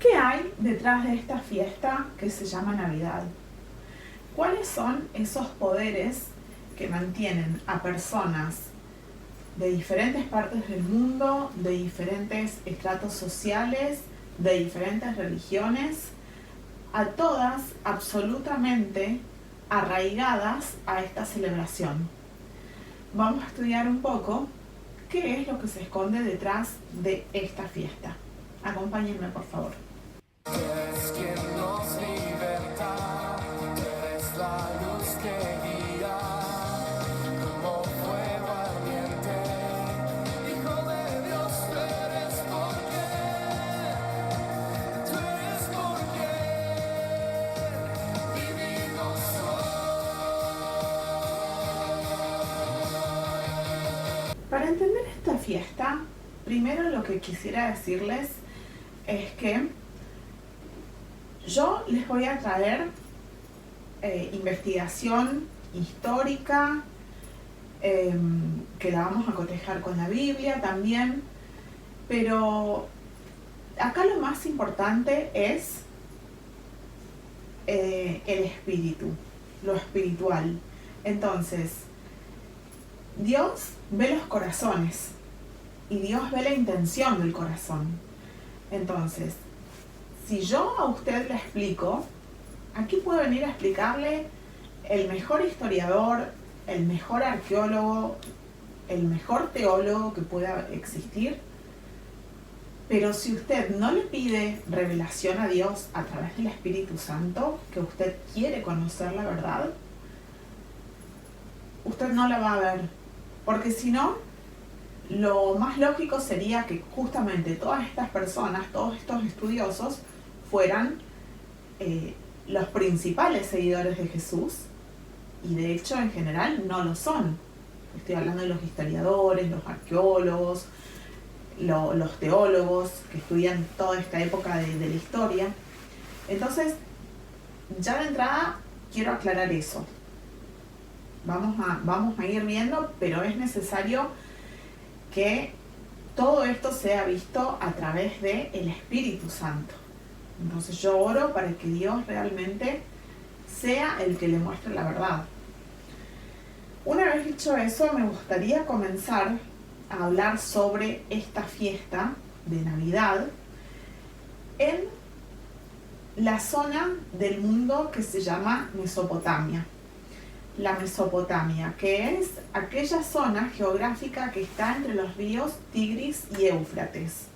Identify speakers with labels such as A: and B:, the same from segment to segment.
A: ¿Qué hay detrás de esta fiesta que se llama Navidad? ¿Cuáles son esos poderes que mantienen a personas de diferentes partes del mundo, de diferentes estratos sociales, de diferentes religiones, a todas absolutamente arraigadas a esta celebración? Vamos a estudiar un poco qué es lo que se esconde detrás de esta fiesta. Acompáñenme, por favor.
B: Eres quien nos liberta, eres la luz que guía, como fuego ardiente, Hijo de Dios, tú eres por quien vivimos hoy.
A: Para entender esta fiesta, primero lo que quisiera decirles es que yo les voy a traer investigación histórica, que la vamos a cotejar con la Biblia también, pero acá lo más importante es el espíritu, lo espiritual. Entonces, Dios ve los corazones y Dios ve la intención del corazón. Entonces, si yo a usted le explico, aquí puedo venir a explicarle el mejor historiador, el mejor arqueólogo, el mejor teólogo que pueda existir, pero si usted no le pide revelación a Dios a través del Espíritu Santo, que usted quiere conocer la verdad, usted no la va a ver, porque si no, lo más lógico sería que justamente todas estas personas, todos estos estudiosos, fueran los principales seguidores de Jesús, y de hecho en general no lo son. Estoy hablando de los historiadores, los arqueólogos, los teólogos que estudian toda esta época de la historia. Entonces, ya de entrada quiero aclarar eso. Vamos a ir viendo, pero es necesario que todo esto sea visto a través del Espíritu Santo. Entonces yo oro para que Dios realmente sea el que le muestre la verdad. Una vez dicho eso, me gustaría comenzar a hablar sobre esta fiesta de Navidad en la zona del mundo que se llama Mesopotamia. La Mesopotamia, que es aquella zona geográfica que está entre los ríos Tigris y Éufrates.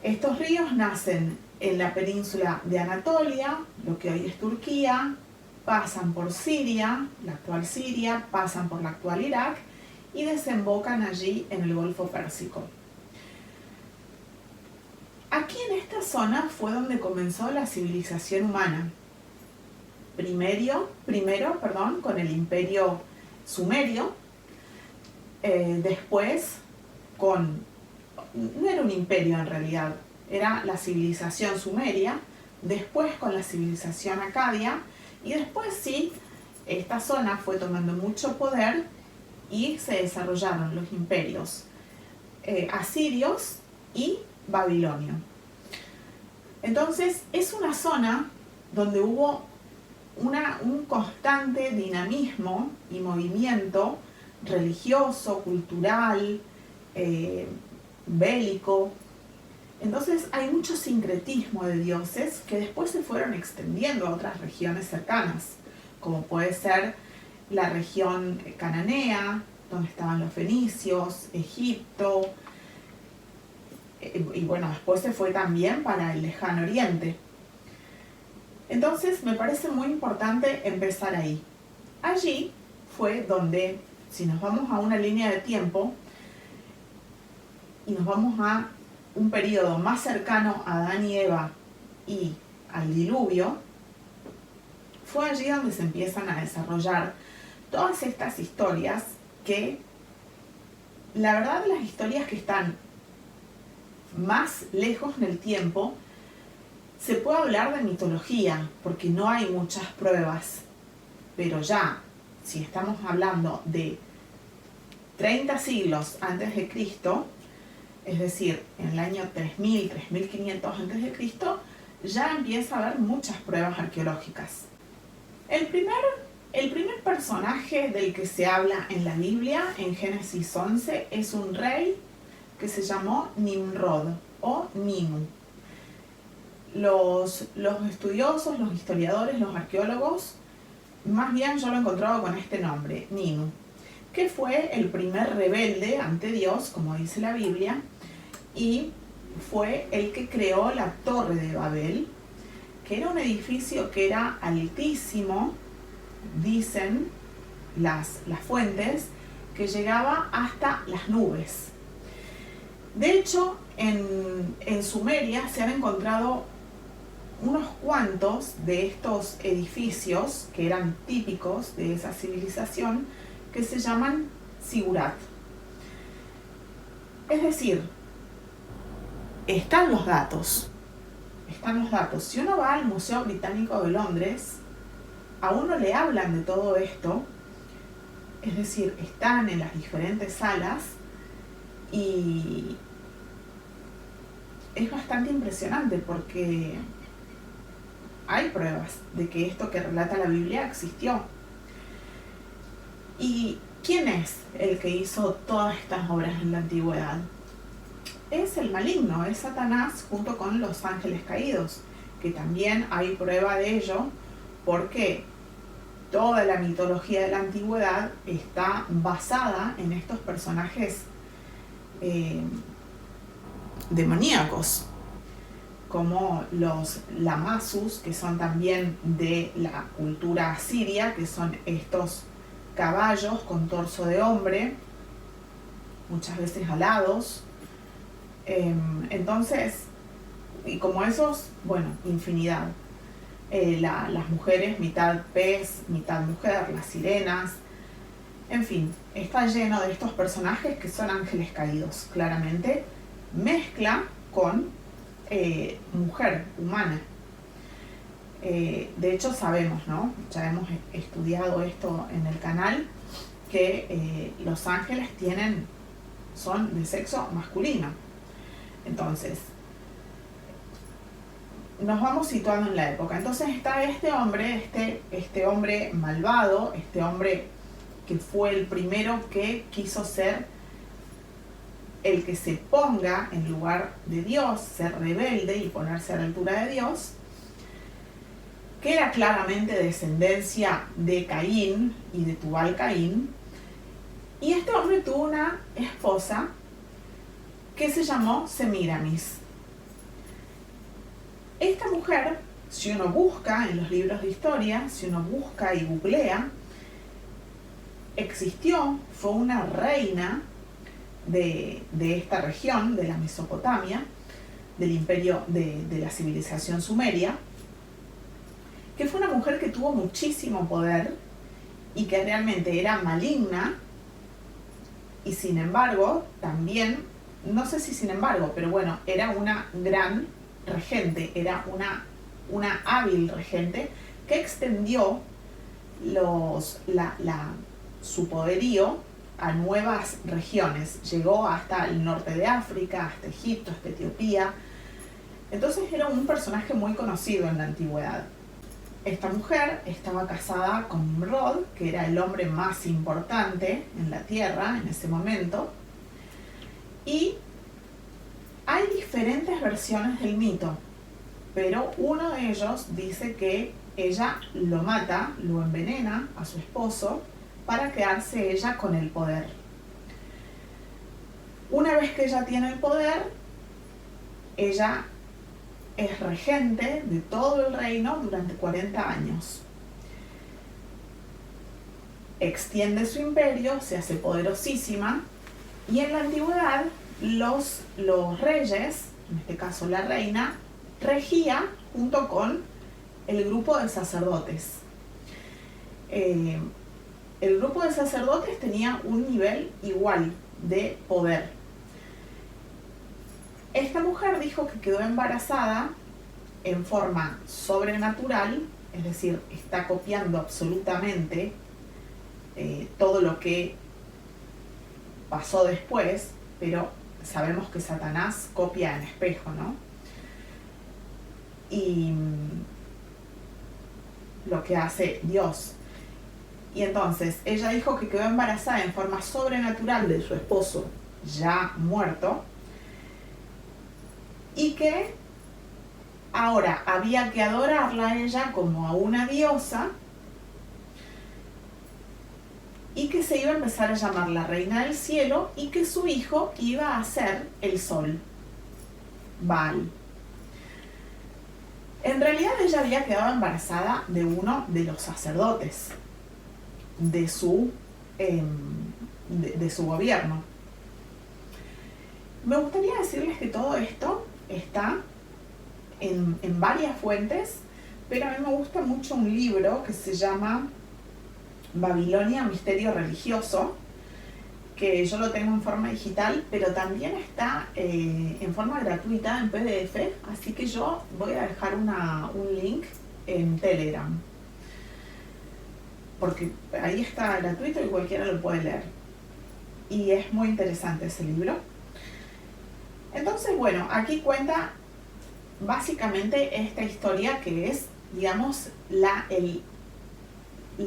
A: Estos ríos nacen en la península de Anatolia, lo que hoy es Turquía, pasan por Siria, la actual Siria, pasan por la actual Irak y desembocan allí en el Golfo Pérsico. Aquí en esta zona fue donde comenzó la civilización humana. Primero, con el imperio sumerio, después no era un imperio en realidad, era la civilización sumeria, después con la civilización acadia, y después sí, esta zona fue tomando mucho poder y se desarrollaron los imperios asirios y babilonio. Entonces es una zona donde hubo un constante dinamismo y movimiento religioso, cultural, bélico. Entonces hay mucho sincretismo de dioses que después se fueron extendiendo a otras regiones cercanas, como puede ser la región cananea, donde estaban los fenicios, Egipto, y bueno, después se fue también para el lejano oriente. Entonces me parece muy importante empezar ahí. Allí fue donde, si nos vamos a una línea de tiempo y nos vamos a un periodo más cercano a Adán y Eva y al diluvio, fue allí donde se empiezan a desarrollar todas estas historias que, la verdad, las historias que están más lejos en el tiempo, se puede hablar de mitología, porque no hay muchas pruebas, pero ya, si estamos hablando de 30 siglos antes de Cristo, es decir, en el año 3000, 3500 a.C., ya empieza a haber muchas pruebas arqueológicas. El primer personaje del que se habla en la Biblia, en Génesis 11, es un rey que se llamó Nimrod o Ninu. Los estudiosos, los historiadores, los arqueólogos, más bien yo lo he encontrado con este nombre, Ninu, que fue el primer rebelde ante Dios, como dice la Biblia, y fue el que creó la Torre de Babel, que era un edificio que era altísimo, dicen las fuentes, que llegaba hasta las nubes. De hecho, en Sumeria se han encontrado unos cuantos de estos edificios que eran típicos de esa civilización, que se llaman zigurat. Es decir, están los datos. Si uno va al Museo Británico de Londres, a uno le hablan de todo esto, es decir, están en las diferentes salas y es bastante impresionante porque hay pruebas de que esto que relata la Biblia existió. ¿Y quién es el que hizo todas estas obras en la antigüedad? Es el maligno, es Satanás junto con los ángeles caídos, que también hay prueba de ello porque toda la mitología de la antigüedad está basada en estos personajes demoníacos, como los Lamasus, que son también de la cultura asiria, que son estos caballos con torso de hombre, muchas veces alados. Entonces, y como esos, bueno, infinidad. Las mujeres, mitad pez, mitad mujer, las sirenas, en fin, está lleno de estos personajes que son ángeles caídos, claramente, mezcla con mujer humana. De hecho sabemos, ¿no? Ya hemos estudiado esto en el canal, que los ángeles son de sexo masculino. Entonces, nos vamos situando en la época. Entonces está este hombre malvado, este hombre que fue el primero que quiso ser el que se ponga en lugar de Dios, ser rebelde y ponerse a la altura de Dios, que era claramente descendencia de Caín y de Tubal Caín. Y este hombre tuvo una esposa que se llamó Semíramis. Esta mujer, si uno busca en los libros de historia, si uno busca y googlea, existió, fue una reina de esta región, de la Mesopotamia, del imperio de la civilización sumeria, que fue una mujer que tuvo muchísimo poder y que realmente era maligna, y sin embargo, también, no sé si sin embargo, pero bueno, era una gran regente, era una hábil regente que extendió su poderío a nuevas regiones. Llegó hasta el norte de África, hasta Egipto, hasta Etiopía. Entonces era un personaje muy conocido en la antigüedad. Esta mujer estaba casada con Nimrod, que era el hombre más importante en la tierra en ese momento. Y hay diferentes versiones del mito, pero uno de ellos dice que ella lo mata, lo envenena a su esposo para quedarse ella con el poder. Una vez que ella tiene el poder, ella es regente de todo el reino durante 40 años. Extiende su imperio, se hace poderosísima, y en la antigüedad los reyes, en este caso la reina, regía junto con el grupo de sacerdotes. El grupo de sacerdotes tenía un nivel igual de poder. Esta mujer dijo que quedó embarazada en forma sobrenatural, es decir, está copiando absolutamente todo lo que pasó después, pero sabemos que Satanás copia en espejo, ¿no? Y lo que hace Dios. Y entonces ella dijo que quedó embarazada en forma sobrenatural de su esposo ya muerto y que ahora había que adorarla a ella como a una diosa y que se iba a empezar a llamar la reina del cielo y que su hijo iba a ser el sol, Baal. En realidad ella había quedado embarazada de uno de los sacerdotes de su gobierno. Me gustaría decirles que todo esto está en varias fuentes, pero a mí me gusta mucho un libro que se llama Babilonia, Misterio Religioso, que yo lo tengo en forma digital, pero también está en forma gratuita en PDF, así que yo voy a dejar un link en Telegram, porque ahí está gratuito y cualquiera lo puede leer. Y es muy interesante ese libro. Entonces, bueno, aquí cuenta básicamente esta historia que es, digamos, la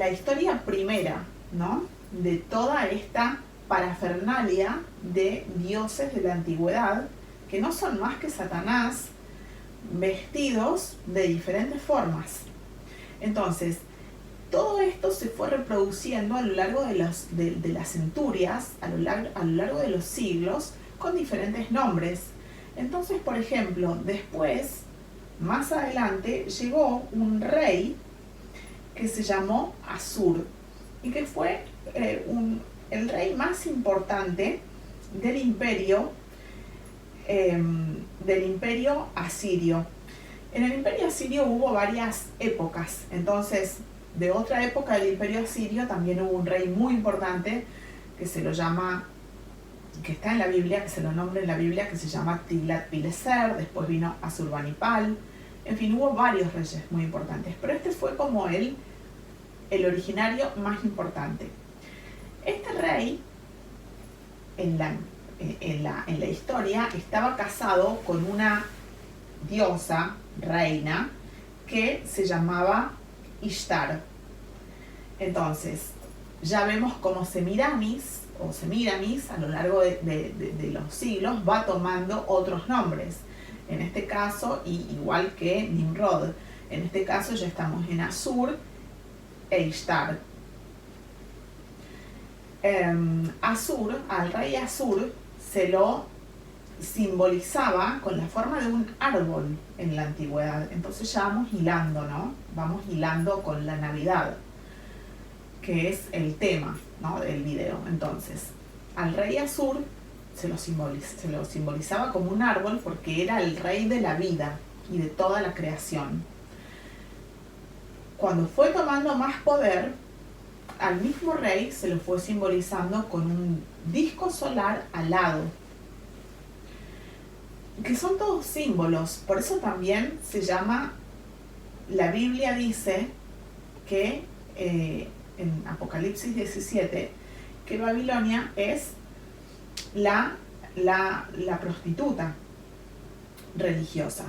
A: historia primera, ¿no? De toda esta parafernalia de dioses de la antigüedad, que no son más que Satanás vestidos de diferentes formas. Entonces, todo esto se fue reproduciendo a lo largo de las centurias, a lo largo de los siglos, con diferentes nombres. Entonces, por ejemplo, después, más adelante, llegó un rey que se llamó Asur y que fue el rey más importante del imperio asirio. En el imperio asirio hubo varias épocas. Entonces, de otra época del imperio asirio también hubo un rey muy importante que se lo llama, que está en la Biblia, que se lo nombra en la Biblia, que se llama Tiglat-Pileser. Después vino Asurbanipal. En fin, hubo varios reyes muy importantes, pero este fue como el originario más importante. Este rey, en la historia, estaba casado con una diosa, reina, que se llamaba Ishtar. Entonces, ya vemos cómo Semiramis a lo largo de los siglos va tomando otros nombres. En este caso, igual que Nimrod, en este caso ya estamos en Asur e Ishtar. Al rey Asur se lo simbolizaba con la forma de un árbol en la antigüedad. Entonces ya vamos hilando, ¿no? Vamos hilando con la Navidad, que es el tema, ¿no?, del video. Entonces, al rey Asur se lo simbolizaba como un árbol porque era el rey de la vida y de toda la creación. Cuando fue tomando más poder, al mismo rey se lo fue simbolizando con un disco solar alado, que son todos símbolos. Por eso también se llama, la Biblia dice que en Apocalipsis 17, que Babilonia es la prostituta religiosa,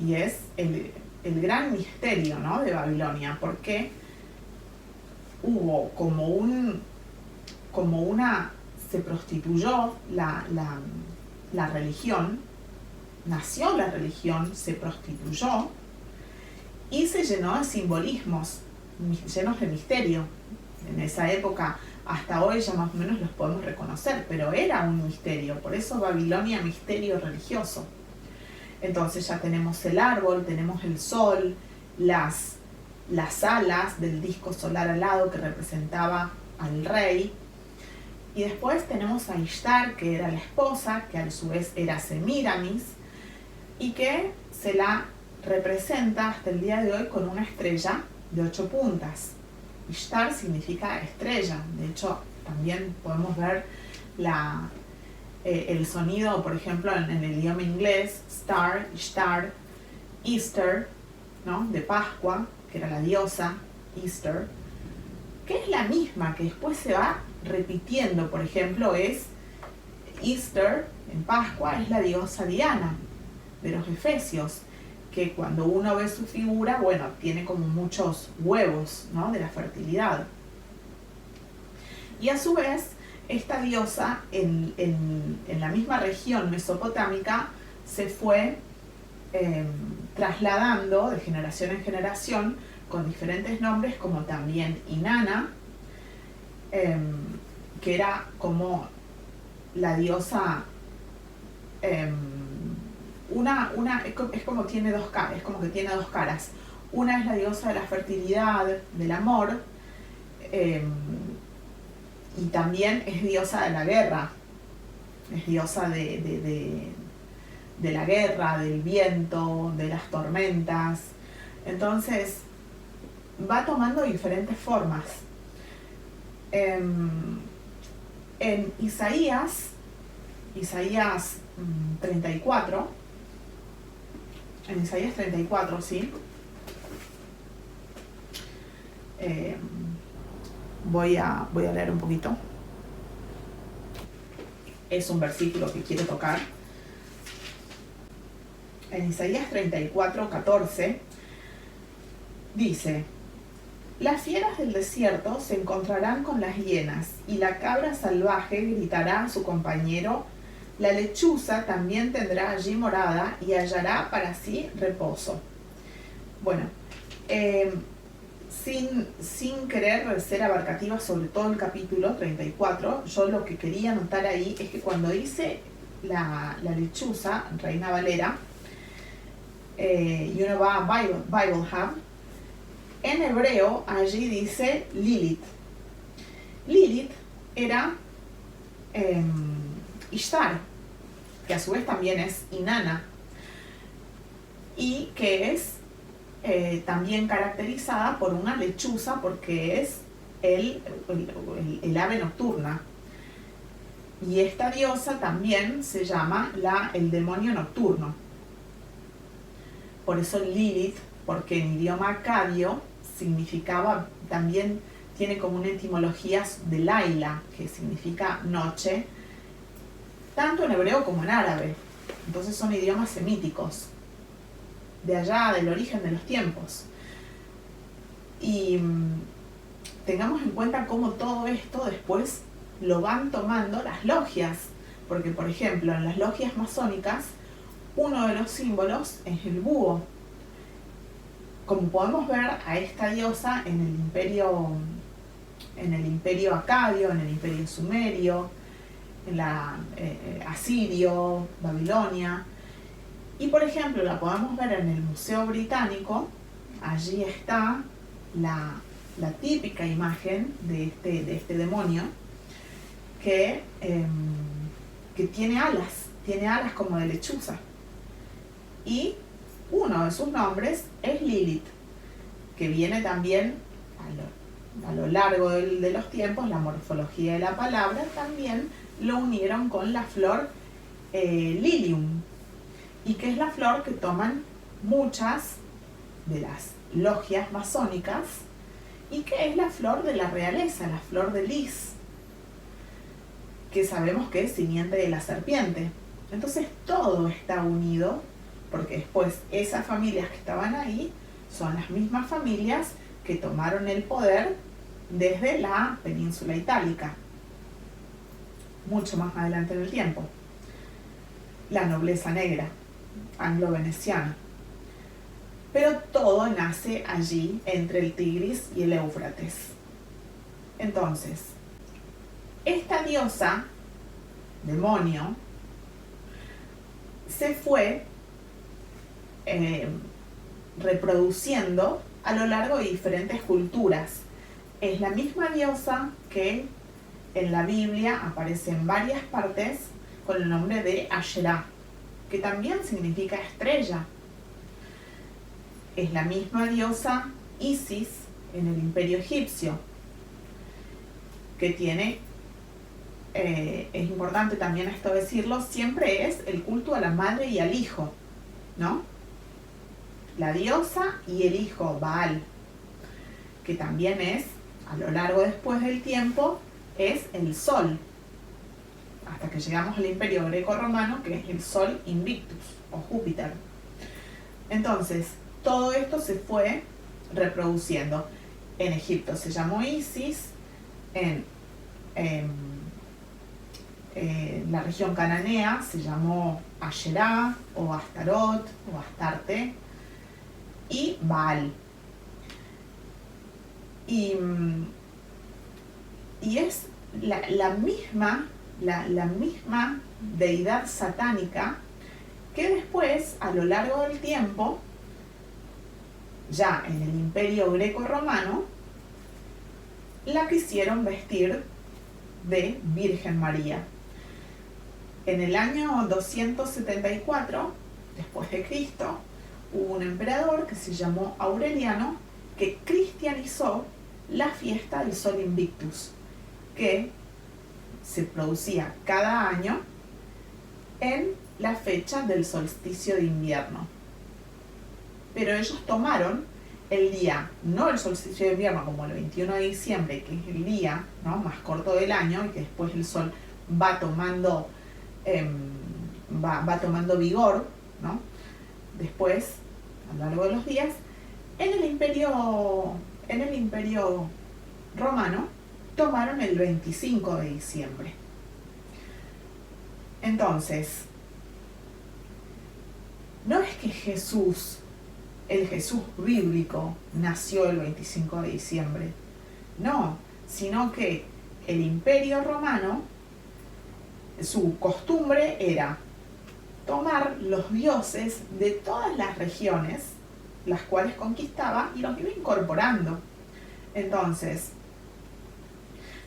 A: y es el gran misterio, ¿no?, de Babilonia, porque hubo se prostituyó la religión, nació la religión, se prostituyó y se llenó de simbolismos llenos de misterio. En esa época, hasta hoy ya más o menos los podemos reconocer, pero era un misterio. Por eso Babilonia, misterio religioso. Entonces ya tenemos el árbol, tenemos el sol, las alas del disco solar alado que representaba al rey. Y después tenemos a Ishtar, que era la esposa, que a su vez era Semiramis, y que se la representa hasta el día de hoy con una estrella de 8 puntas. Ishtar significa estrella. De hecho, también podemos ver el sonido, por ejemplo, en el idioma inglés, star, Ishtar, Easter, ¿no?, de Pascua, que era la diosa Easter, que es la misma, que después se va repitiendo. Por ejemplo, es Easter, en Pascua, es la diosa Diana de los Efesios, que cuando uno ve su figura, bueno, tiene como muchos huevos, ¿no? De la fertilidad. Y a su vez, esta diosa en la misma región mesopotámica se fue trasladando de generación en generación con diferentes nombres, como también Inanna, que era como la diosa, es como tiene dos caras, es como que tiene dos caras. Una es la diosa de la fertilidad, del amor, y también es diosa de la guerra, es diosa de la guerra, del viento, de las tormentas. Entonces va tomando diferentes formas. En Isaías 34, en Isaías 34, ¿sí? Voy a leer un poquito. Es un versículo que quiero tocar. En Isaías 34, 14, dice: las fieras del desierto se encontrarán con las hienas, y la cabra salvaje gritará a su compañero. La lechuza también tendrá allí morada y hallará para sí reposo. Bueno, sin querer ser abarcativa sobre todo el capítulo 34, yo lo que quería notar ahí es que cuando dice la lechuza, Reina Valera, y uno va a Bible Hub, en hebreo allí dice Lilith. Lilith era Ishtar, que a su vez también es Inanna, y que es también caracterizada por una lechuza porque es el ave nocturna. Y esta diosa también se llama el demonio nocturno. Por eso Lilith, porque en idioma acadio significaba, también tiene como una etimología de Laila, que significa noche, tanto en hebreo como en árabe. Entonces son idiomas semíticos, de allá, del origen de los tiempos. Y tengamos en cuenta cómo todo esto después lo van tomando las logias, porque por ejemplo en las logias masónicas uno de los símbolos es el búho. Como podemos ver a esta diosa en el imperio acadio, en el imperio sumerio, en la asirio, Babilonia. Y por ejemplo la podemos ver en el Museo Británico. Allí está la típica imagen de este demonio que tiene alas como de lechuza. Y uno de sus nombres es Lilith, que viene también a lo largo de los tiempos, la morfología de la palabra también lo unieron con la flor Lilium, y que es la flor que toman muchas de las logias masónicas, y que es la flor de la realeza, la flor de lis, que sabemos que es simiente de la serpiente. Entonces todo está unido, porque después esas familias que estaban ahí son las mismas familias que tomaron el poder desde la península itálica, mucho más adelante en el tiempo. La nobleza negra, anglo-veneciana. Pero todo nace allí entre el Tigris y el Éufrates. Entonces, esta diosa, demonio, se fue reproduciendo a lo largo de diferentes culturas. Es la misma diosa que en la Biblia aparece en varias partes con el nombre de Asherah, que también significa estrella. Es la misma diosa Isis en el imperio egipcio, que tiene, es importante también esto decirlo, siempre es el culto a la madre y al hijo, ¿no? La diosa y el hijo Baal, que también es, a lo largo después del tiempo, es el sol. hasta que llegamos al Imperio Greco-Romano, que es el Sol Invictus o Júpiter. Entonces, todo esto se fue reproduciendo. En Egipto se llamó Isis, en la región cananea se llamó Asherá o Astarot o Astarte y Baal. Y es la misma deidad satánica que después, a lo largo del tiempo, ya en el Imperio Greco-Romano, la quisieron vestir de Virgen María. En el año 274 después de Cristo, hubo un emperador que se llamó Aureliano que cristianizó la fiesta del Sol Invictus, que se producía cada año en la fecha del solsticio de invierno. Pero ellos tomaron el día, no el solsticio de invierno como el 21 de diciembre, que es el día, ¿no?, más corto del año, y que después el sol va tomando vigor, ¿no?, después, a lo largo de los días. En el imperio romano tomaron el 25 de diciembre. Entonces, no es que el Jesús bíblico nació el 25 de diciembre, no, sino que el Imperio Romano, su costumbre era tomar los dioses de todas las regiones, las cuales conquistaba, y los iba incorporando. Entonces,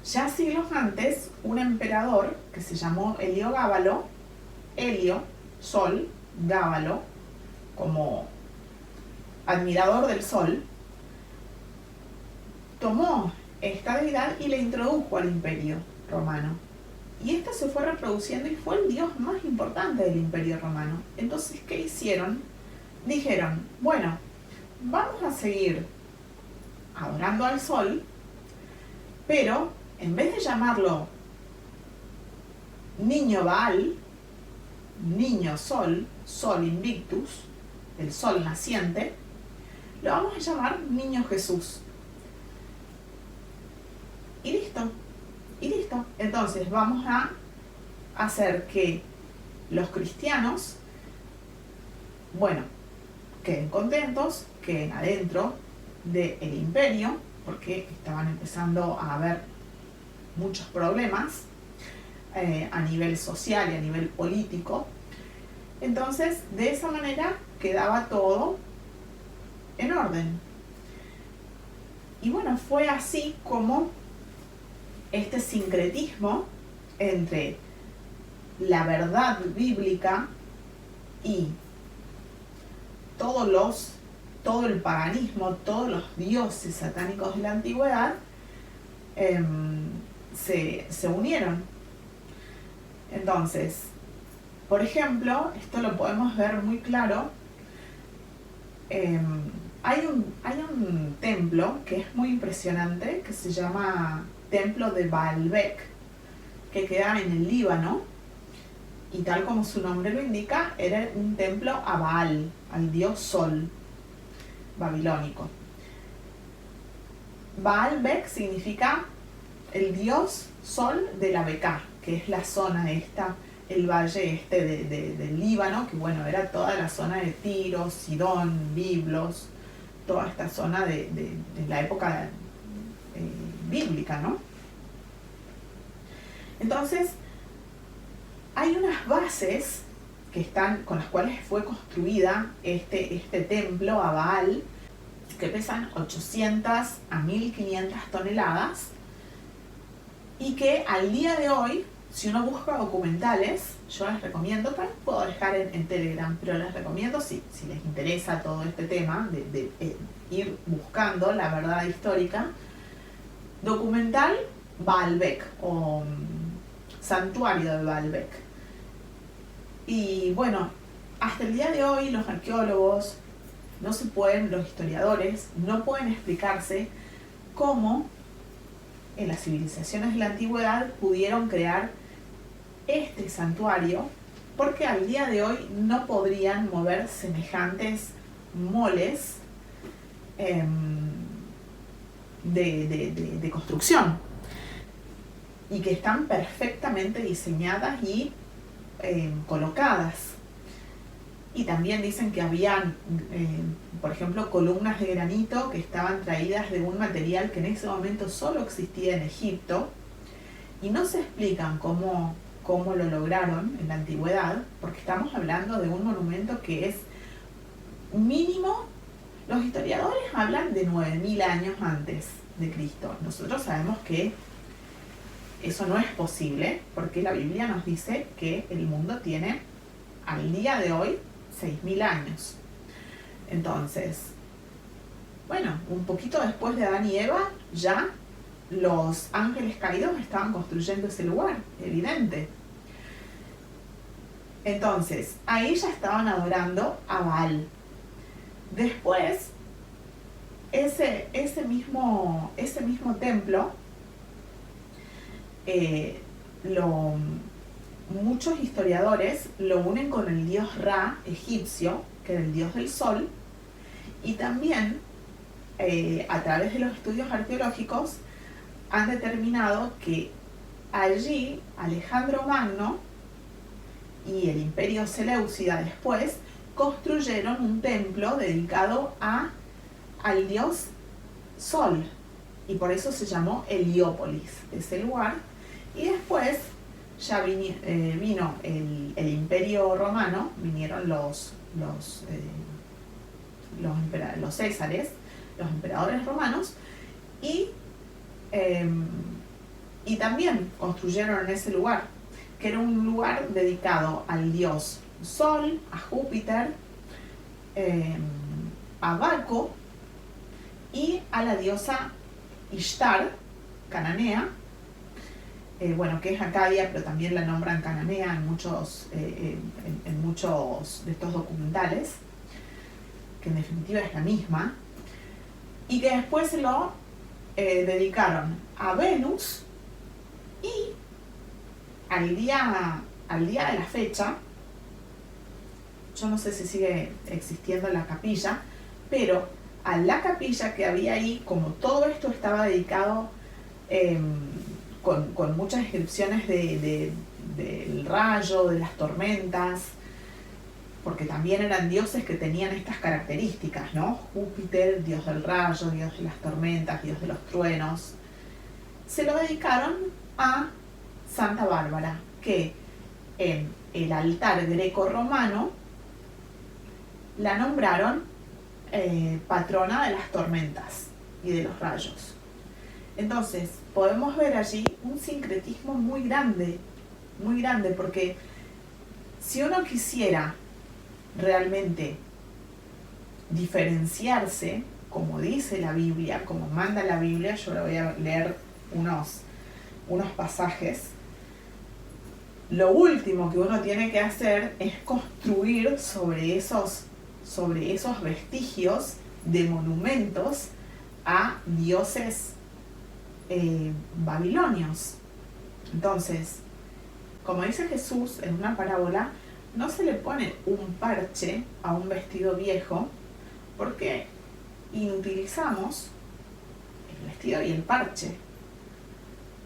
A: ya siglos antes, un emperador que se llamó Heliogábalo, Helio, Sol, Gábalo, como admirador del sol, tomó esta deidad y la introdujo al Imperio Romano. Y esta se fue reproduciendo y fue el dios más importante del Imperio Romano. Entonces, ¿qué hicieron? Dijeron, bueno, vamos a seguir adorando al sol, pero en vez de llamarlo Niño Baal, Niño Sol, Sol Invictus, el sol naciente, lo vamos a llamar Niño Jesús. Y listo. Entonces vamos a hacer que los cristianos, bueno, queden contentos, queden adentro del imperio, porque estaban empezando a haber muchos problemas a nivel social y a nivel político. Entonces, de esa manera quedaba todo en orden. Y bueno, fue así como este sincretismo entre la verdad bíblica y todo el paganismo, todos los dioses satánicos de la antigüedad se unieron. Entonces, por ejemplo, esto lo podemos ver muy claro. Hay un templo que es muy impresionante, que se llama Templo de Baalbek, que queda en el Líbano, y tal como su nombre lo indica, era un templo a Baal, al dios Sol babilónico. Baalbek significa el dios Sol de la Beká, que es la zona esta, el valle del Líbano, que bueno, era toda la zona de Tiro, Sidón, Biblos, toda esta zona de la época bíblica, ¿no? Entonces, hay unas bases que están, con las cuales fue construida este templo a Baal, que pesan 800 a 1500 toneladas, y que al día de hoy, si uno busca documentales, yo les recomiendo, también puedo dejar en Telegram, pero les recomiendo, si les interesa todo este tema, de ir buscando la verdad histórica, documental Baalbek o Santuario de Baalbek. Y bueno, hasta el día de hoy los arqueólogos los historiadores no pueden explicarse cómo en las civilizaciones de la antigüedad pudieron crear este santuario porque al día de hoy no podrían mover semejantes moles de construcción y que están perfectamente diseñadas y colocadas. Y también dicen que habían, por ejemplo, columnas de granito que estaban traídas de un material que en ese momento solo existía en Egipto, y no se explican cómo lo lograron en la antigüedad, porque estamos hablando de un monumento que es mínimo, los historiadores hablan de 9000 años antes de Cristo. Nosotros sabemos que eso no es posible, porque la Biblia nos dice que el mundo tiene al día de hoy 6000 años. Entonces, bueno, un poquito después de Adán y Eva, ya los ángeles caídos estaban construyendo ese lugar, evidente. Entonces, ahí ya estaban adorando a Baal. Después, ese mismo templo, muchos historiadores lo unen con el dios Ra egipcio, que era el dios del sol, y también a través de los estudios arqueológicos han determinado que allí Alejandro Magno y el Imperio Seleucida después construyeron un templo dedicado al dios Sol, y por eso se llamó Heliópolis ese lugar. Y después ya vino el Imperio Romano, vinieron los césares, los emperadores romanos, y también construyeron en ese lugar, que era un lugar dedicado al dios Sol, a Júpiter, a Baco y a la diosa Ishtar, cananea, que es Acadia, pero también la nombran cananea en muchos de estos documentales, que en definitiva es la misma, y que después lo dedicaron a Venus, y al día de la fecha, yo no sé si sigue existiendo la capilla, pero a la capilla que había ahí, como todo esto estaba dedicado con muchas descripciones del rayo, de las tormentas, porque también eran dioses que tenían estas características, ¿no? Júpiter, dios del rayo, dios de las tormentas, dios de los truenos. Se lo dedicaron a Santa Bárbara, que en el altar greco-romano la nombraron patrona de las tormentas y de los rayos. Entonces, podemos ver allí un sincretismo muy grande, porque si uno quisiera realmente diferenciarse, como dice la Biblia, como manda la Biblia, yo le voy a leer unos pasajes. Lo último que uno tiene que hacer es construir sobre esos vestigios de monumentos a dioses babilonios. Entonces, como dice Jesús en una parábola, no se le pone un parche a un vestido viejo, porque inutilizamos el vestido y el parche.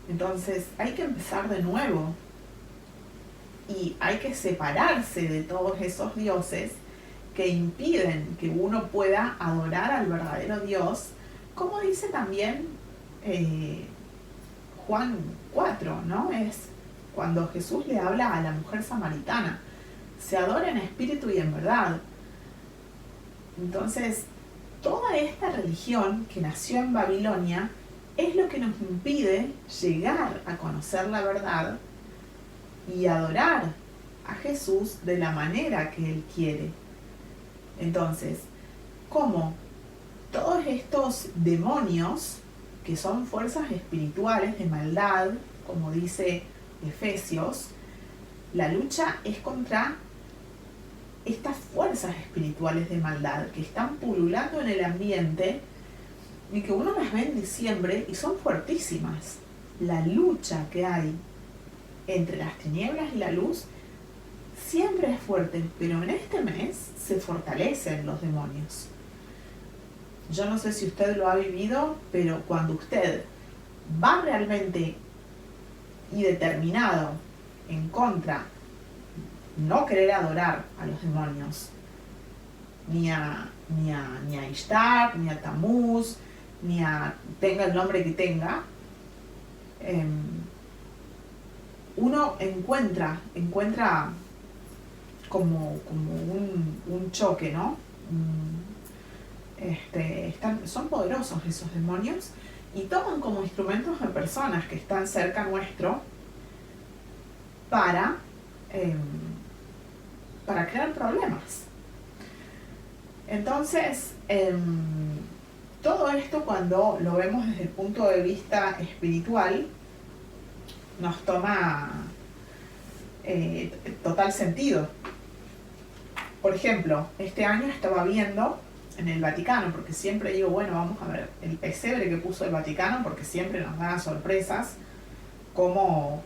A: Entonces hay que empezar de nuevo y hay que separarse de todos esos dioses que impiden que uno pueda adorar al verdadero Dios, como dice también Juan 4, ¿no? Es cuando Jesús le habla a la mujer samaritana: se adora en espíritu y en verdad. Entonces, toda esta religión que nació en Babilonia es lo que nos impide llegar a conocer la verdad y adorar a Jesús de la manera que Él quiere. Entonces, como todos estos demonios, que son fuerzas espirituales de maldad, como dice Efesios, la lucha es contra estas fuerzas espirituales de maldad que están pululando en el ambiente y que uno las ve en diciembre y son fuertísimas. La lucha que hay entre las tinieblas y la luz siempre es fuerte, pero en este mes se fortalecen los demonios. Yo no sé si usted lo ha vivido, pero cuando usted va realmente y determinado en contra, no querer adorar a los demonios, ni a Ishtar, ni a Tamuz, ni a tenga el nombre que tenga, uno encuentra como un choque, ¿no? Son poderosos esos demonios y toman como instrumentos a personas que están cerca nuestro para crear problemas. Entonces, todo esto, cuando lo vemos desde el punto de vista espiritual, nos toma total sentido. Por ejemplo, este año estaba viendo en el Vaticano, porque siempre digo, bueno, vamos a ver el pesebre que puso el Vaticano, porque siempre nos da sorpresas, como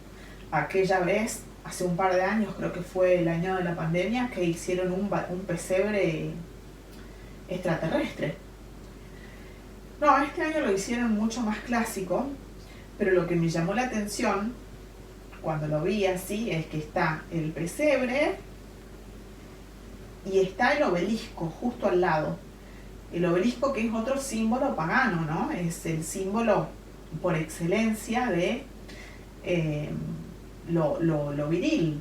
A: aquella vez, hace un par de años, creo que fue el año de la pandemia, que hicieron un pesebre extraterrestre. No, este año lo hicieron mucho más clásico, pero lo que me llamó la atención cuando lo vi así es que está el pesebre y está el obelisco justo al lado. El obelisco, que es otro símbolo pagano, ¿no? Es el símbolo por excelencia de lo viril.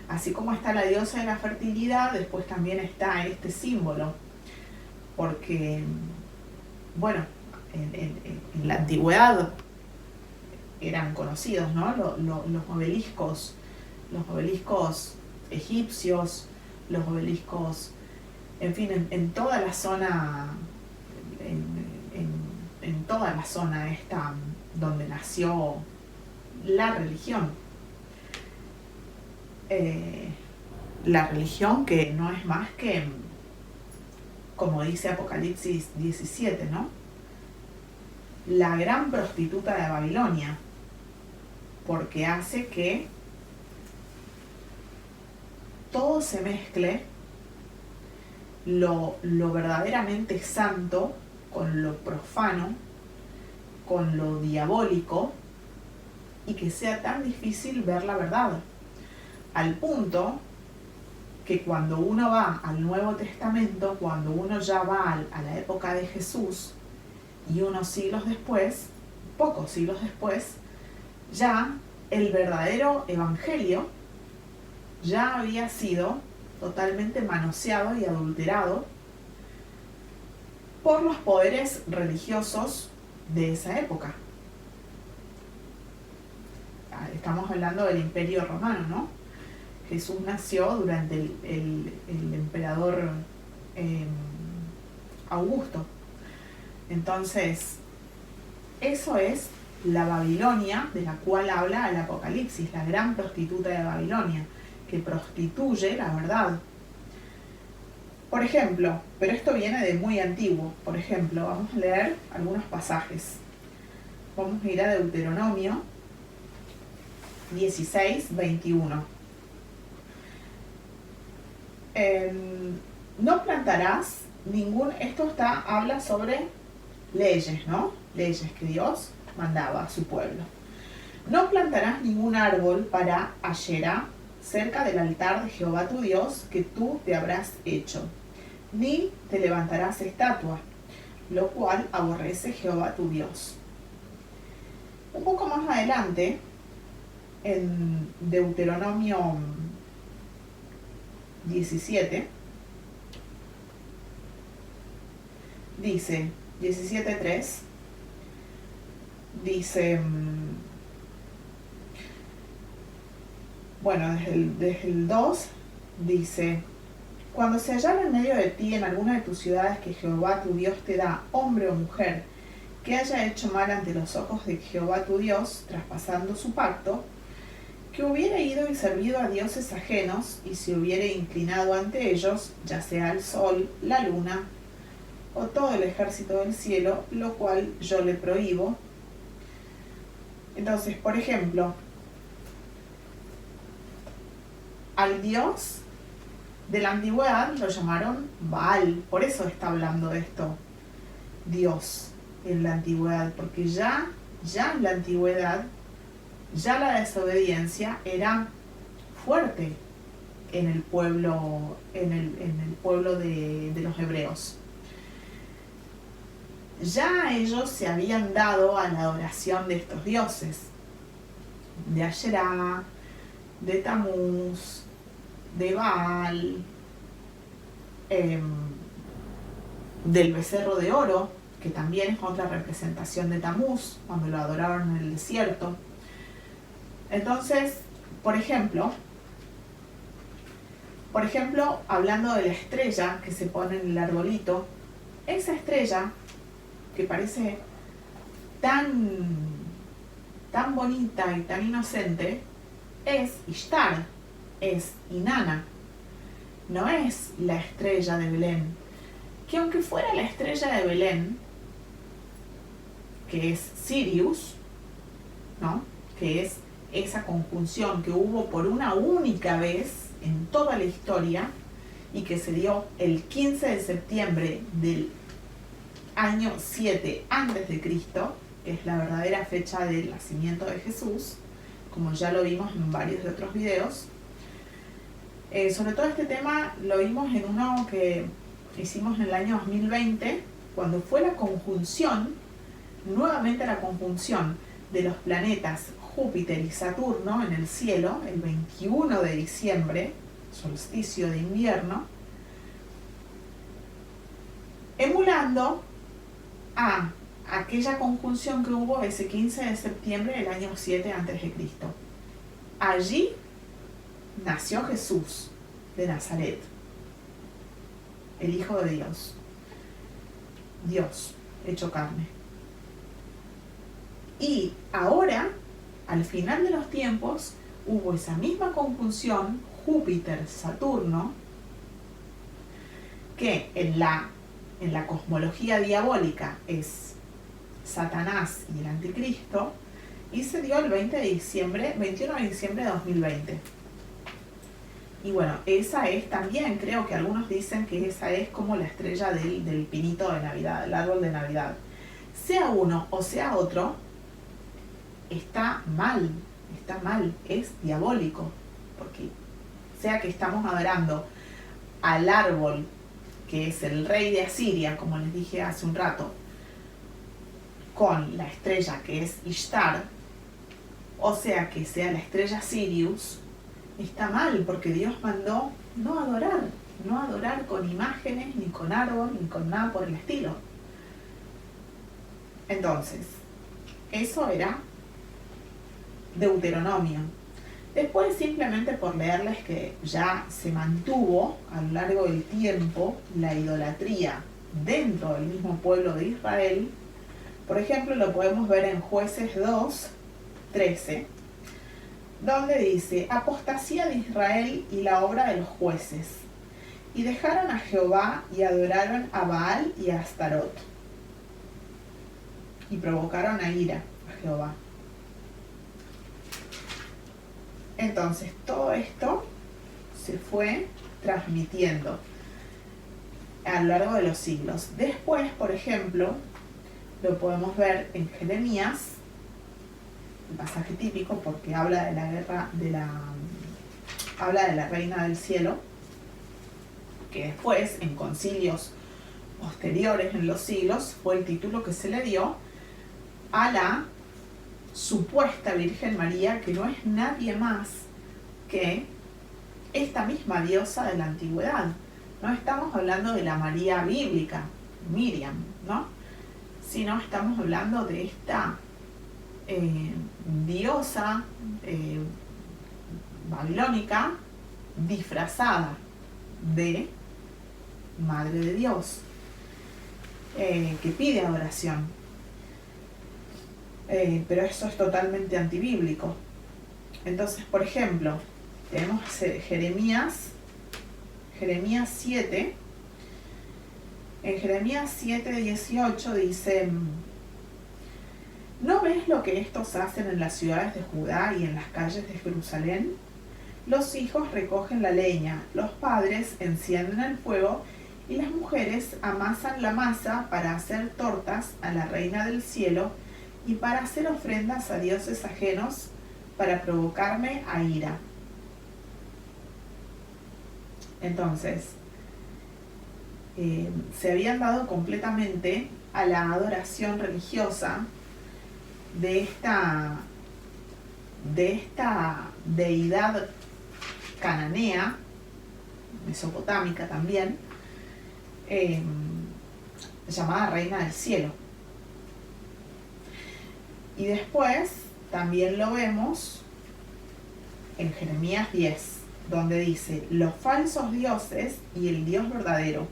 A: Así como está la diosa de la fertilidad, después también está este símbolo. Porque, bueno, en la antigüedad eran conocidos, ¿no? Los obeliscos egipcios, los obeliscos, en fin, en toda la zona, en toda la zona esta donde nació la religión. La religión que no es más que, como dice Apocalipsis 17, ¿no? La gran prostituta de Babilonia, porque hace que todo se mezcle, lo verdaderamente santo con lo profano, con lo diabólico, y que sea tan difícil ver la verdad, al punto que cuando uno va al Nuevo Testamento, cuando uno ya va a la época de Jesús, y unos siglos después, pocos siglos después, ya el verdadero evangelio ya había sido totalmente manoseado y adulterado por los poderes religiosos de esa época. Estamos hablando del Imperio Romano, ¿no? Jesús nació durante el emperador Augusto. Entonces, eso es la Babilonia de la cual habla el Apocalipsis, la gran prostituta de Babilonia, que prostituye la verdad. Por ejemplo, pero esto viene de muy antiguo. Por ejemplo, vamos a leer algunos pasajes. Vamos a ir a Deuteronomio 16:21. No plantarás ningún... Esto habla sobre leyes, ¿no? Leyes que Dios mandaba a su pueblo. No plantarás ningún árbol para Asherá cerca del altar de Jehová tu Dios que tú te habrás hecho, ni te levantarás estatua, lo cual aborrece Jehová tu Dios. Un poco más adelante, en Deuteronomio 17, dice, 17:3, dice, bueno, desde el 2, dice, cuando se hallara en medio de ti en alguna de tus ciudades que Jehová tu Dios te da, hombre o mujer, que haya hecho mal ante los ojos de Jehová tu Dios, traspasando su pacto, que hubiere ido y servido a dioses ajenos, y se hubiere inclinado ante ellos, ya sea el sol, la luna, o todo el ejército del cielo, lo cual yo le prohíbo. Entonces, por ejemplo, al dios de la antigüedad lo llamaron Baal. Por eso está hablando de esto Dios en la antigüedad, porque ya en la antigüedad, ya la desobediencia era fuerte en el pueblo, en el pueblo de los hebreos. Ya ellos se habían dado a la adoración de estos dioses, de Asherá, de Tamuz, de Baal, del becerro de oro, que también es otra representación de Tamuz, cuando lo adoraron en el desierto. Entonces, por ejemplo, hablando de la estrella que se pone en el arbolito, esa estrella que parece tan bonita y tan inocente, es Ishtar, es Inanna, no es la estrella de Belén. Que aunque fuera la estrella de Belén, que es Sirius, ¿no? Que es esa conjunción que hubo por una única vez en toda la historia y que se dio el 15 de septiembre del año 7 antes de Cristo, que es la verdadera fecha del nacimiento de Jesús, como ya lo vimos en varios de otros videos. Sobre todo este tema lo vimos en uno que hicimos en el año 2020, cuando fue la conjunción, nuevamente la conjunción de los planetas Júpiter y Saturno en el cielo, el 21 de diciembre, solsticio de invierno, emulando a aquella conjunción que hubo ese 15 de septiembre del año 7 a.C. Allí nació Jesús de Nazaret, el Hijo de Dios, Dios hecho carne. Y ahora, al final de los tiempos, hubo esa misma conjunción Júpiter-Saturno, que en la cosmología diabólica es Satanás y el Anticristo, y se dio el 21 de diciembre de 2020. Y bueno, esa es también, creo que algunos dicen que esa es como la estrella del pinito de Navidad, el árbol de Navidad. Sea uno o sea otro, está mal, es diabólico, porque sea que estamos adorando al árbol que es el rey de Asiria, como les dije hace un rato, con la estrella que es Ishtar, o sea que sea la estrella Sirius, está mal, porque Dios mandó no adorar con imágenes, ni con árbol, ni con nada por el estilo. Entonces, eso era Deuteronomio. Después, simplemente por leerles que ya se mantuvo a lo largo del tiempo la idolatría dentro del mismo pueblo de Israel. Por ejemplo, lo podemos ver en Jueces 2:13, donde dice: apostasía de Israel y la obra de los jueces, y dejaron a Jehová y adoraron a Baal y a Astarot, y provocaron a ira a Jehová. Entonces, todo esto se fue transmitiendo a lo largo de los siglos. Después, por ejemplo, lo podemos ver en Jeremías, el pasaje típico, porque habla de la guerra, habla de la reina del cielo, que después, en concilios posteriores en los siglos, fue el título que se le dio a la supuesta Virgen María, que no es nadie más que esta misma diosa de la antigüedad. No estamos hablando de la María bíblica, Miriam, ¿no? Sino estamos hablando de esta diosa babilónica disfrazada de Madre de Dios, que pide adoración. Pero eso es totalmente antibíblico. Entonces, por ejemplo, tenemos Jeremías 7. En Jeremías 7:18 dice: ¿no ves lo que estos hacen en las ciudades de Judá y en las calles de Jerusalén? Los hijos recogen la leña, los padres encienden el fuego y las mujeres amasan la masa para hacer tortas a la reina del cielo y para hacer ofrendas a dioses ajenos para provocarme a ira. Entonces, se habían dado completamente a la adoración religiosa de esta deidad cananea, mesopotámica también, llamada Reina del Cielo. Y después también lo vemos en Jeremías 10, donde dice: los falsos dioses y el Dios verdadero.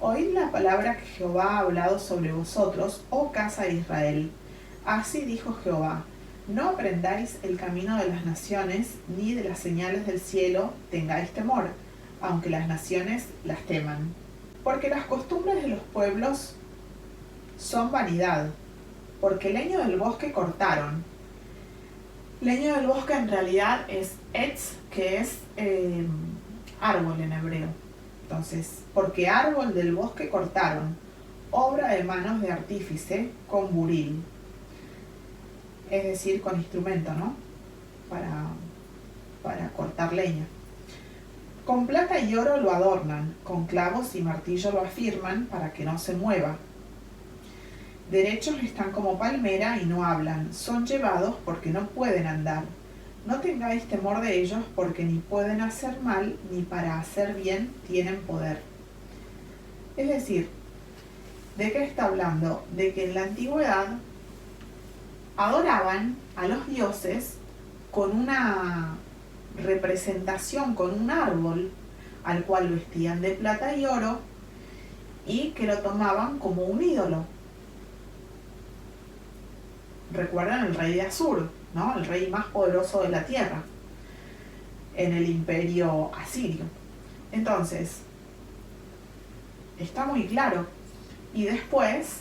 A: Oíd la palabra que Jehová ha hablado sobre vosotros, oh casa de Israel. Así dijo Jehová: no aprendáis el camino de las naciones, ni de las señales del cielo tengáis temor, aunque las naciones las teman. Porque las costumbres de los pueblos son vanidad, porque leño del bosque cortaron. Leño del bosque en realidad es etz, que es árbol en hebreo. Entonces, porque árbol del bosque cortaron, obra de manos de artífice con buril. Es decir, con instrumento, ¿no? Para cortar leña. Con plata y oro lo adornan, con clavos y martillo lo afirman para que no se mueva. Derechos están como palmera y no hablan, son llevados porque no pueden andar. No tengáis temor de ellos porque ni pueden hacer mal ni para hacer bien tienen poder. Es decir, ¿de qué está hablando? De que en la antigüedad adoraban a los dioses con una representación, con un árbol al cual vestían de plata y oro y que lo tomaban como un ídolo. Recuerdan el rey de Asur, ¿no? El rey más poderoso de la tierra en el imperio asirio. Entonces, está muy claro. Y después,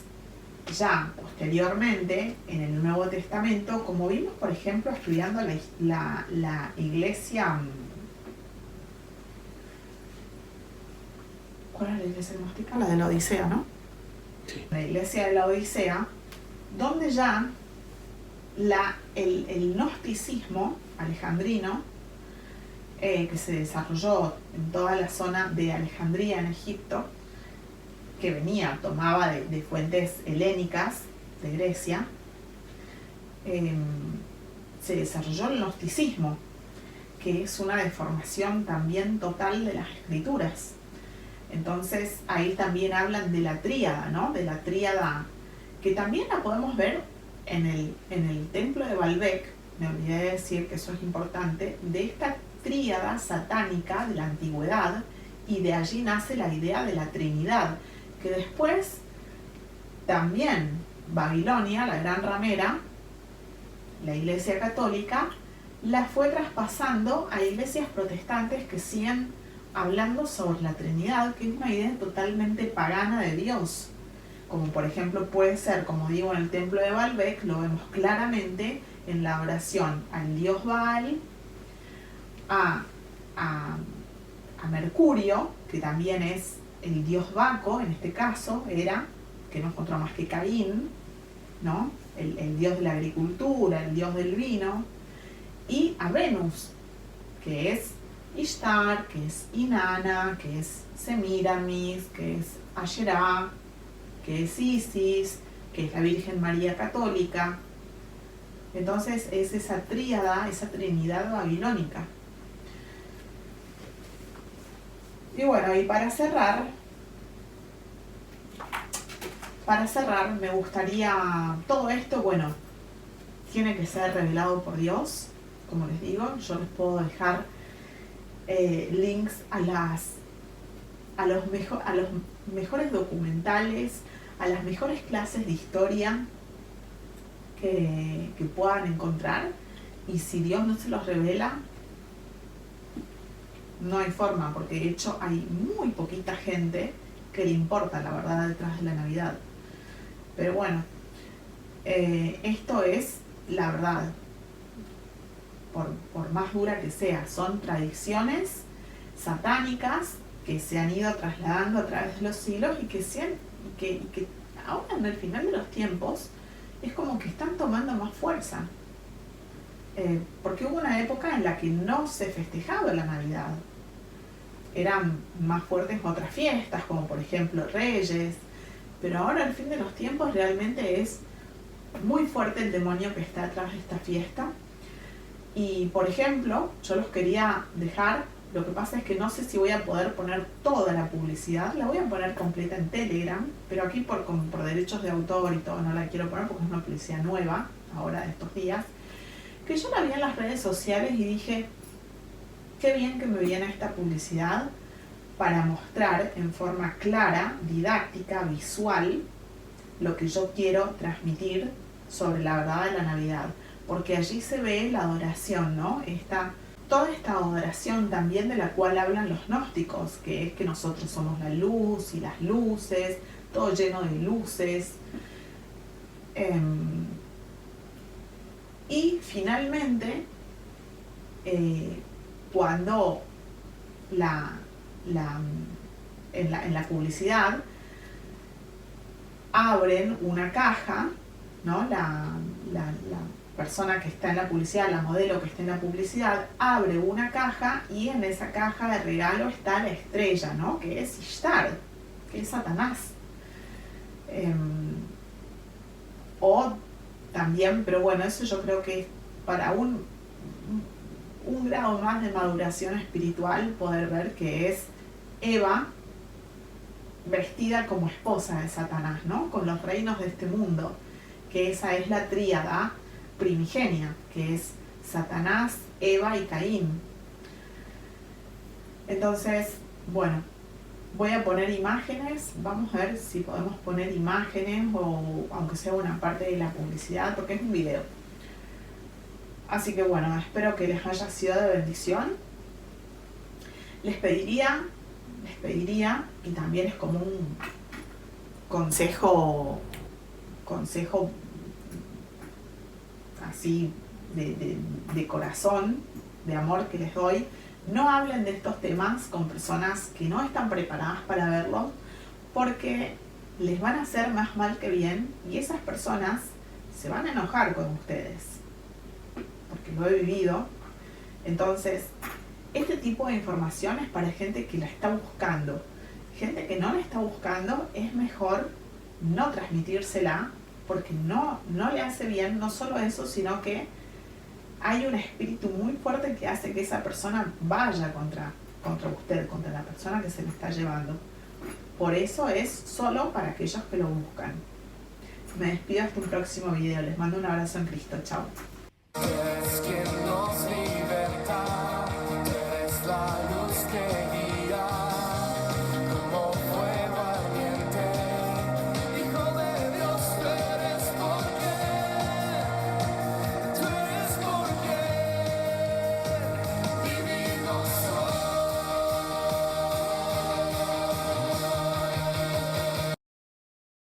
A: ya posteriormente, en el Nuevo Testamento, como vimos, por ejemplo, estudiando la iglesia... ¿Cuál es la iglesia gnóstica? La de la Odisea, ¿no?
C: Sí.
A: La iglesia de la Odisea, donde ya el gnosticismo alejandrino, que se desarrolló en toda la zona de Alejandría en Egipto, que tomaba de fuentes helénicas de Grecia, se desarrolló el gnosticismo, que es una deformación también total de las escrituras. Entonces ahí también hablan de la tríada, ¿no? De la tríada, que también la podemos ver en el templo de Baalbek. Me olvidé de decir que eso es importante, de esta tríada satánica de la antigüedad, y de allí nace la idea de la Trinidad, que después también Babilonia, la gran ramera, la iglesia católica, la fue traspasando a iglesias protestantes que siguen hablando sobre la Trinidad, que es una idea totalmente pagana de Dios. Como por ejemplo puede ser, como digo, en el templo de Baalbek, lo vemos claramente en la oración al dios Baal, a Mercurio, que también es el dios Baco, en este caso era, que no es otro más que Caín, ¿no? El dios de la agricultura, el dios del vino, y a Venus, que es Ishtar, que es Inanna, que es Semiramis, que es Asherah, que es Isis, que es la Virgen María Católica. Entonces es esa tríada, esa trinidad babilónica. Y bueno, y para cerrar me gustaría, todo esto, bueno, tiene que ser revelado por Dios, como les digo. Yo les puedo dejar links a los mejores documentales, a las mejores clases de historia que puedan encontrar, y si Dios no se los revela, no hay forma, porque de hecho hay muy poquita gente que le importa la verdad detrás de la Navidad. Pero bueno, esto es la verdad. por más dura que sea. Son tradiciones satánicas que se han ido trasladando a través de los siglos y que ahora en el final de los tiempos es como que están tomando más fuerza. Porque hubo una época en la que no se festejaba la Navidad. Eran más fuertes otras fiestas, como por ejemplo Reyes, pero ahora al fin de los tiempos realmente es muy fuerte el demonio que está atrás de esta fiesta. Y por ejemplo, yo los quería dejar, lo que pasa es que no sé si voy a poder poner toda la publicidad, la voy a poner completa en Telegram, pero aquí por derechos de autor y todo no la quiero poner porque es una publicidad nueva, ahora de estos días, que yo la vi en las redes sociales y dije, qué bien que me viene esta publicidad para mostrar en forma clara, didáctica, visual, lo que yo quiero transmitir sobre la verdad de la Navidad. Porque allí se ve la adoración, ¿no? Toda esta adoración también de la cual hablan los gnósticos, que es que nosotros somos la luz y las luces, todo lleno de luces. Y finalmente, cuando en la publicidad abren una caja, ¿no? La persona que está en la publicidad, la modelo que está en la publicidad, abre una caja y en esa caja de regalo está la estrella, ¿no? Que es Ishtar, que es Satanás. O también, pero bueno, eso yo creo que es para un grado más de maduración espiritual poder ver que es Eva vestida como esposa de Satanás, ¿no? Con los reinos de este mundo, que esa es la tríada primigenia, que es Satanás, Eva y Caín. Entonces, bueno, voy a poner imágenes, vamos a ver si podemos poner imágenes o aunque sea una parte de la publicidad, porque es un video. Así que bueno, espero que les haya sido de bendición. Les pediría, y también es como un consejo así de corazón, de amor que les doy, no hablen de estos temas con personas que no están preparadas para verlos, porque les van a hacer más mal que bien y esas personas se van a enojar con ustedes, porque lo he vivido. Entonces, este tipo de información es para gente que la está buscando. Gente que no la está buscando, es mejor no transmitírsela, porque no le hace bien, no solo eso, sino que hay un espíritu muy fuerte que hace que esa persona vaya contra usted, contra la persona que se le está llevando. Por eso es solo para aquellos que lo buscan. Me despido hasta un próximo video. Les mando un abrazo en Cristo. Chao.
B: Eres quien